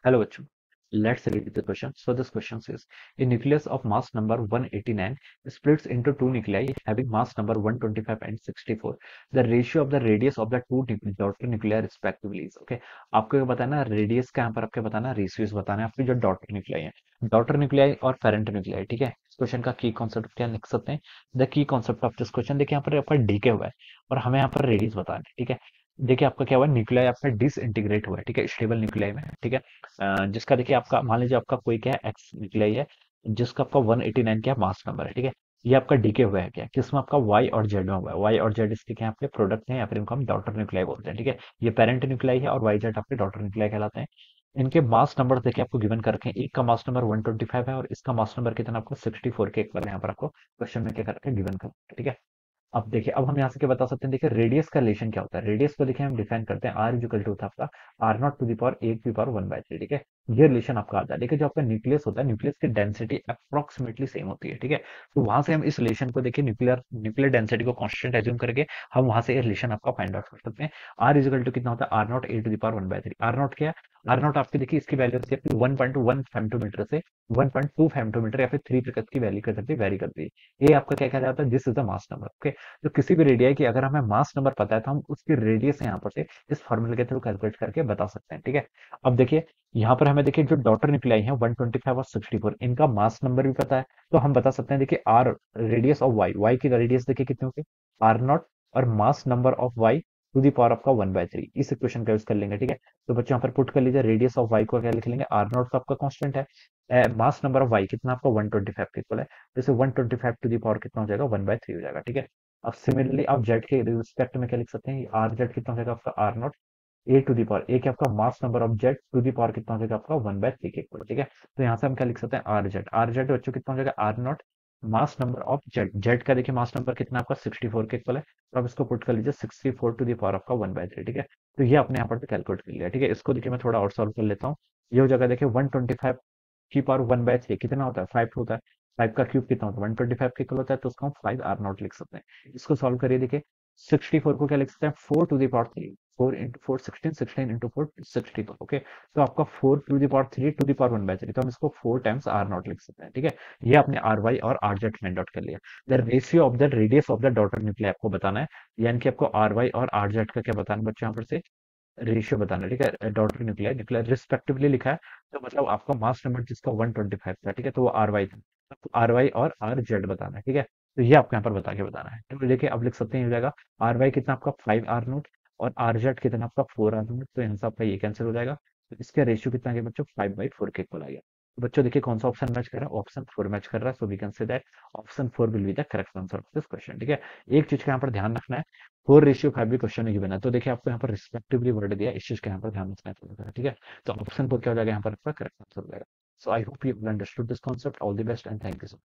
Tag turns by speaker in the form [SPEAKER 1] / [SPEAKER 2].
[SPEAKER 1] Hello, bachcho. Let's read the question. So this question says, a nucleus of mass number 189 splits into two nuclei having mass number 125 and 64. The ratio of the radius of the two daughter nuclei respectively is okay. आपको ये बताना radius का यहाँ पर आपको बताना ratios बताना है आपकी जो डॉटर न्यूक्लियाई है डॉटर न्यूक्लियाई और पेरेंट न्यूक्लियाई ठीक है। इस क्वेश्चन का की कॉन्सेप्ट क्या लिख सकते हैं। The key concept of this question देखिए यहाँ पर आपका डीके हुआ है और हमें यहाँ पर रेडियस बताना है ठीक है। देखिए आपका क्या हुआ है न्यूक्लियाई आपका डिसइंटीग्रेट हुआ है ठीक है स्टेबल न्यूक्लियाई में ठीक है। जिसका देखिए आपका मान लीजिए आपका कोई क्या है एक्स निकला ही है जिसका आपका 189 क्या मास नंबर है ठीक है। ये आपका डीके हुआ है क्या किसमें आपका वाई और जेड में हुआ है वाई और जेड इसके क्या आपके प्रोडक्ट हैं या फिर इनको हम डॉटर न्यूक्लियाई बोलते हैं ठीक है। ये पेरेंट न्यूक्लियाई है और वाई जेड आपके डॉटर न्यूक्लियाई कहलाते हैं। इनके मास नंबर देखिए आपको गिवन कर रखे हैं एक का मास नंबर 125 है और इसका मास नंबर कितना आपको 64 के इक्वल है यहाँ पर आपको क्वेश्चन में क्या कर रखे हैं गिवन कर रखे हैं, ठीक है। अब देखिए अब हम यहाँ से क्या बता सकते हैं देखिए रेडियस का रिलेशन क्या होता है रेडियस को देखिए हम डिफाइन करते हैं आर इजिकल टू होता है आपका R naught to the power 8 to the power 1/3 ठीक है। ये रिलेशन आपका आता है देखिए जो आपका न्यूक्लियस होता है न्यूक्लियस की डेंसिटी अप्रोक्सीमेटली सेम होती है ठीक है। तो वहां से हम इस रिलेशन को देखिए न्यूक्लियर न्यूक्लियर डेंसिटी को कांस्टेंट एज्यूम करके हम वहां से ये रिलेशन आपका फाइंड आउट कर सकते हैं। आर इजिकल टू कितना होता है R naught 8 to the power 1/3 R naught क्या है आर नॉट आपकी देखिए इसकी वैल्यू होती है 1.1 फेमटोमीटर से 1.2 फेमटोमीटर या फिर 3 तक की वैल्यू कर सकती है वेरी करती है। ये आपका क्या कहलाता है जाता है this is the mass number okay. तो किसी भी रेडियाई की अगर हमें मास नंबर पता है तो हम उसकी रेडियस यहाँ पर से इस फॉर्मूले के थ्रू कैलकुलेट करके बता सकते हैं ठीक है। अब देखिए यहाँ पर हमें देखिए जो डॉटर निकलाई है 125 और 64 इनका मास नंबर भी पता है। तो हम बता सकते हैं देखिए R radius of Y Y की रेडियस देखिए कितनी होगी आर नॉट और mass number of Y to the power आपका 1/3 इस इक्वेशन का यूज कर लेंगे ठीक है। तो बच्चों यहाँ पर पुट कर लीजिए रेडियस ऑफ वाई को क्या लिख लेंगे आर नॉट तो आपका कांस्टेंट है मास नंबर ऑफ वाई कितना आपका 125 के इक्वल है। जैसे 125 टू दी पावर कितना हो जाएगा 1/3 हो जाएगा ठीक है। अब सिमिलरली आप जेड के रिस्पेक्ट में क्या लिख सकते हैं आर जेड कितना हो जाएगा आपका R nought A to the power A क्या आपका mass number of Z to the power कितना हो जाएगा आपका 1/3 के इक्वल ठीक है। तो यहाँ से हम क्या लिख सकते हैं आर जेड बच्चों कितना हो जाएगा R naught mass number of Z Z का देखिए मास नंबर कितना आपका 64 के इक्वल है। तो आप इसको पुट कर लीजिए 64 टू दी पावर आपका 1/3 ठीक है। तो ये आपने यहाँ पर कैलकुलेट कर लिया ठीक है। इसको देखिए मैं थोड़ा और सॉल्व कर लेता हूँ। ये हो जाएगा देखिए 125 की पावर 1/3 कितना होता है 5 होता है। 5 का क्यूब कितना होता है 125 के इक्वल होता है तो उसको हम 5 आर नॉट लिख सकते हैं। इसको सॉल्व करिए देखिए 64 को क्या लिख सकते हैं 4 to the power 3 4 into 4 16 16 into 4 64 okay. तो आपका 4 to the power 3 to the power 1/3 तो हम इसको 4 टाइम्स आर नॉट लिख सकते हैं ठीक है। ये आपने आर वाई और आर जेड फाइंड आउट कर लिया। The ratio of the radius of the daughter nuclear आपको बताना है यानी कि आपको आर वाई और आर जेड का क्या बताना है बच्चों यहाँ पर से रेशियो बताना है ठीक है। डॉटर न्यूक्लियर न्यूक्लियर रिस्पेक्टिवली लिखा है तो मतलब आपका मास नंबर जिसका 125 था ठीक है तो वो आर वाई था। आपको आर वाई और आर जेड बताना है ठीक है। तो ये आपको यहाँ पर बता के बताना है तो देखिए अब लिख सकते हैं हो जाएगा आर वाई कितना आपका 5 आर नोट और आर जेड कितना आपका 4 आर नोट तो यहाँ से आपका ये कैंसिल हो जाएगा। तो इसका रेशियो कितना आ गया बच्चों 5/4 के इक्वल आ गया। तो बच्चों देखिए कौन सा ऑप्शन मैच कर रहा है ऑप्शन 4 मैच कर रहा है so we can say that option 4 will be the correct answer of this question ठीक है। एक चीज का यहाँ पर ध्यान रखना है 4:5 भी क्वेश्चन में गिवन है तो देखिए आपको यहाँ पर रिस्पेक्टिवली वर्ड दिया है इस चीज का यहाँ पर ध्यान रखना पड़ेगा ठीक है। तो ऑप्शन 4 क्या हो जाएगा यहाँ पर आपका करेक्ट आंसर हो जाएगा। So I hope you understood this concept all the best and thank you.